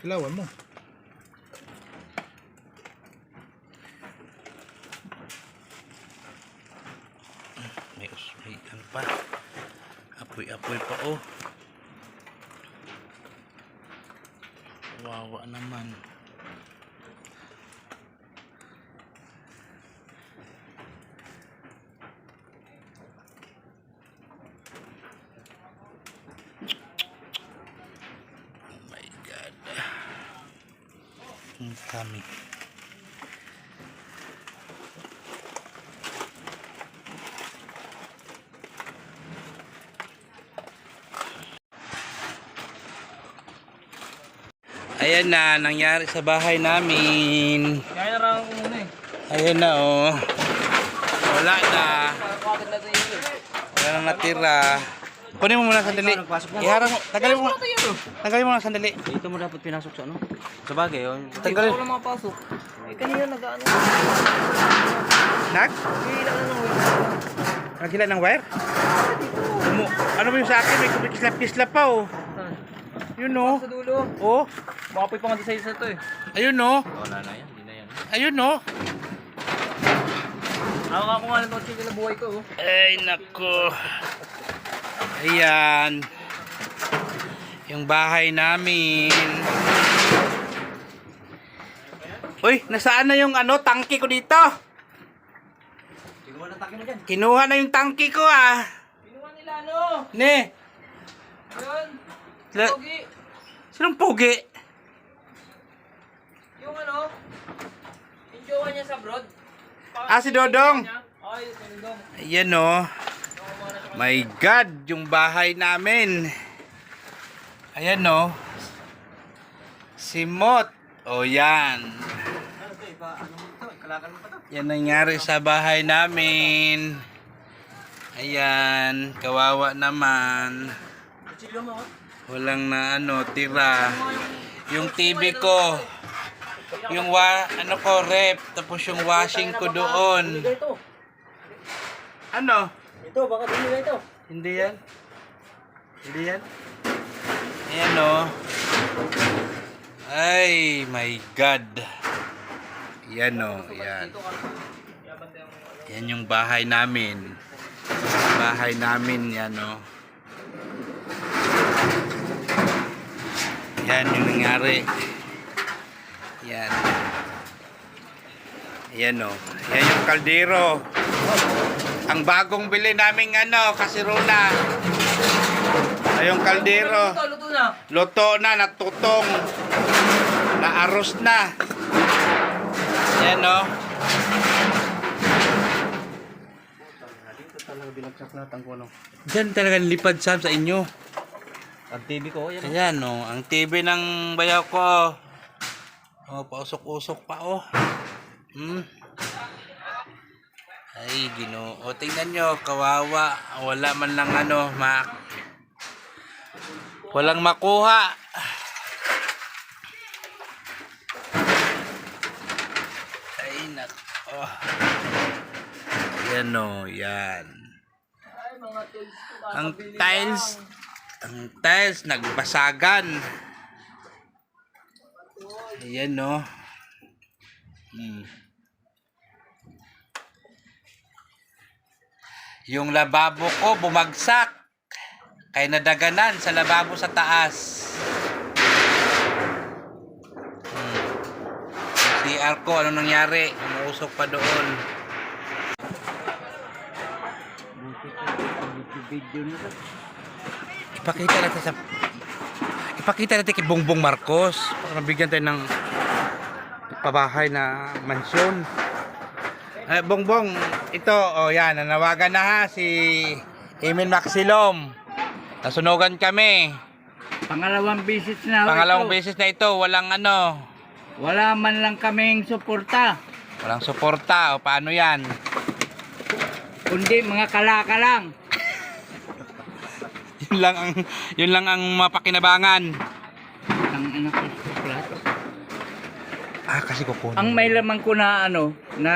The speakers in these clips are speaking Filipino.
Kilawan mo. May ano pa. Apoy-apoy pa oh. Wawa naman. Oh my God. Ang dami. Ayan na, nangyari sa bahay namin. Kaya na lang muna eh. Ayan na oh. Wala na. Wala nang natira. Kunin mo muna sandali. Iharang mo. Tagalin mo. Tagalin mo na sandali. Dito mo dapat pinasok sa ano? Sa bagay yun. Tanggalin. Ito lang makapasok. Eh kanina nag-ano. Nagila ng wire? Ano ba yung sa akin? May kislap-kislap pa oh. Yun oh. Sa dulo. Oh. Makapoy pa nga sa isa to eh. Ayun oh. Wala na yan. Hindi na yan. Ayun oh. Ako nga lang ito na buhay ko. Ay nako. Ayan. Yung bahay namin. Uy, nasaan na yung ano, tangke ko dito? Kinuha na taki mo dyan. Kinuha na yung tangke ko ah. Kinuha nila ano? Ne. Yun. La- Pogi. Sinong pugi? Yung ano? Yung jowa niya sa abroad. Ah, si Dodong. Ay, si Dodong. Ayan oh. My God, yung bahay namin. Ayan oh. Simot. O yan. Yan nangyari sa bahay namin. Ayan, kawawa naman. Walang na ano, tira. Yung TV ko. Yung ano ko, rep. Tapos yung washing ko doon. Ano? Ito, baka binili ito. Hindi yan. Hindi yan. Ayan o. Ay, my God. Yan o. Yan. Yan yung bahay namin. Bahay namin yan o. Yan yung nangyari. Yan. Yan o. Yan yung kaldero. Ang bagong bili naming ano, kasirona. Ay yung kaldero. Luto na. Luto na, natutong. Naaros na. Yan o. Dito talaga binagsak na tangkono. Diyan talaga lipad Sam sa inyo. Ang TV ko, yan. Ayan o, ang TV ng bayaw ko. Oh, pausok-usok pa oh. Ay, Ginoo. O, tingnan nyo, kawawa. Wala man lang ano, walang makuha. Ay, nako. Yan o, yan. Ang tiles, nagbasagan. Ayan o. Yung lababo ko bumagsak. Kaya nadaganan sa lababo sa taas. Yung CR ko, ano nangyari? Umuusok pa doon. Ipakita natin kay Bongbong Marcos para mabigyan tayo ng pabahay na mansyon. Bongbong, ito, oh yan, nanawagan na ha si Emin Maxilom. Nasunugan kami. Pangalawang beses na Pangalawang beses na ito, walang ano. Wala man lang kaming suporta. Walang suporta, o paano yan? Kundi mga kalaka lang. Yun lang ang mapakinabangan. Ang anak ko plato. Ah, kasi kukunin. Ang may laman ko na ano, na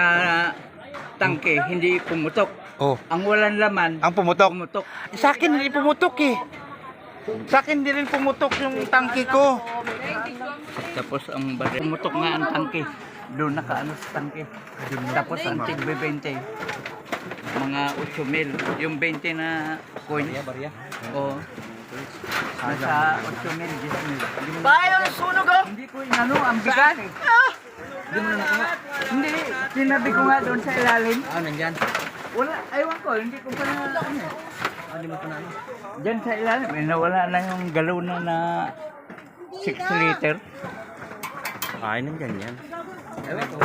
tangke, hindi pumutok. Oh, Ang walang laman, ang pumutok. pumutok. Sa akin hindi pumutok eh. Sa akin di rin pumutok yung tangke ko. Tapos ang baril. Pumutok nga ang tangke. Doon nakaano sa tangke. Tapos ang tigbe 20. Mga 8,000. Yung 20 na coin. Oo. Nasa 8,000, 10,000. Bayo, sunog oh! Hindi ko inano, ang bigat. Hindi mo na nakuha. Hindi, sinabi ko nga doon sa ilalim. Nandyan. Wala, aywan ko, hindi ko pa na ano. Hindi mo pa na ano. Diyan sa ilalim, nawala na yung galona na 6 liter. Ay, nandyan yan. Ewan ko.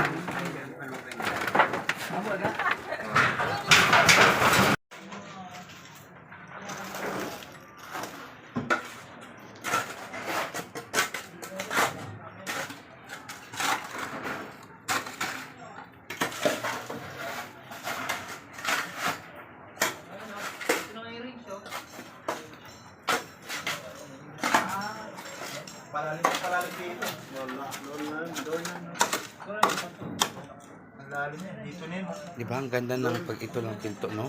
Di ba ang ganda ng pag ito lang pinto, no?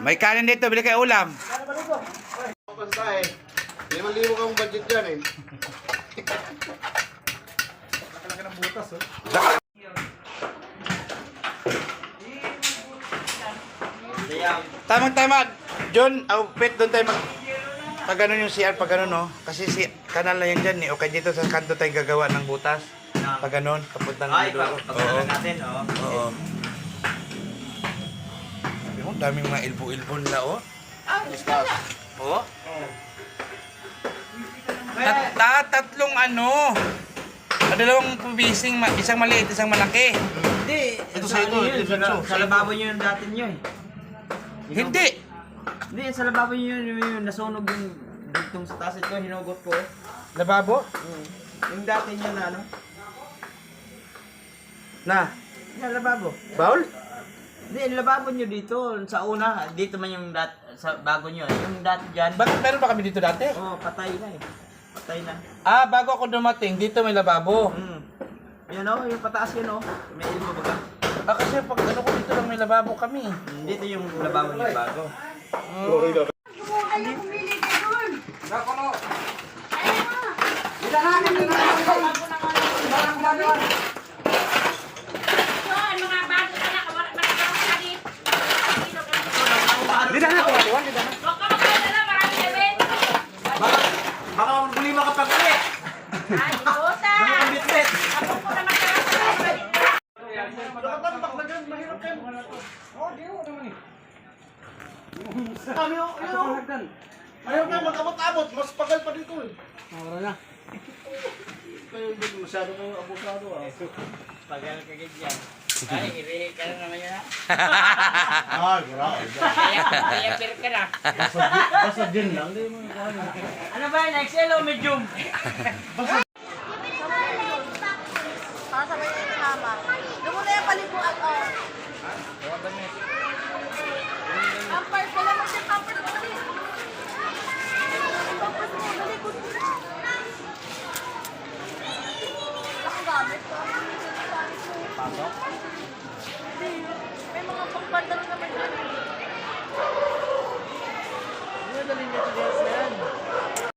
May kanin dito, bili kayo ulam. Basta eh. 5,000 kang budget dyan eh. Tamang-tama, John, outfit doon tayo pag ganun yung CR, pag ganun, no? Kasi si kanal na yan dyan, eh. O kaya dito sa kanto tayo gagawa ng butas. Pag ganun, papuntang dulo. Oo. natin, oh. Oo. Yung daming mga ilbo-ilbo nila, oh. Oo. Tatlong ano. Dalawang pubising, isang maliit, isang malaki. Hindi, Ito sa ito, ito sa sa lababo nyo yung dati nyo eh. Hindi. Hindi, sa lababo nyo yung nasunog yung dugtong sa taas ito, hinugot ko. Lababo? Yung dati nyo na ano? Na. Yung lababo. Baul? Hindi, yung lababo nyo dito, sa una, dito man yung sa bago nyo. Yung dati dyan, Bakit meron pa kami dito dati? oh, patay na eh. Patay na. Ah, bago ako dumating, dito may lababo. Yan oh, yung pataas yun oh. May ilmo ba? Ah, kasi pag ano ko dito lang may lababo kami. Dito yung lababo nyo bago. Baka huli makapag-ulit. Bitbit. Ayaw na mag-abot-abot. Mas pagal pa dito eh. Kayo din masyado kayong abusado ah. Pagal ka ganyan. Ay, irihi ka na naman yun ha. Ah, grabe. Kaya per ka na. Basta din lang. Hindi mo Ano ba yun? XL o medium? Pasabay yung tama. Doon mo na yung paliguan, oh. Pampers, wala mo siya pampers mo dali. Pampers mo, dali ko. Ako gamit ko. Pasok? Hindi. May mga pangpandalo naman dyan. Ano dali niya siya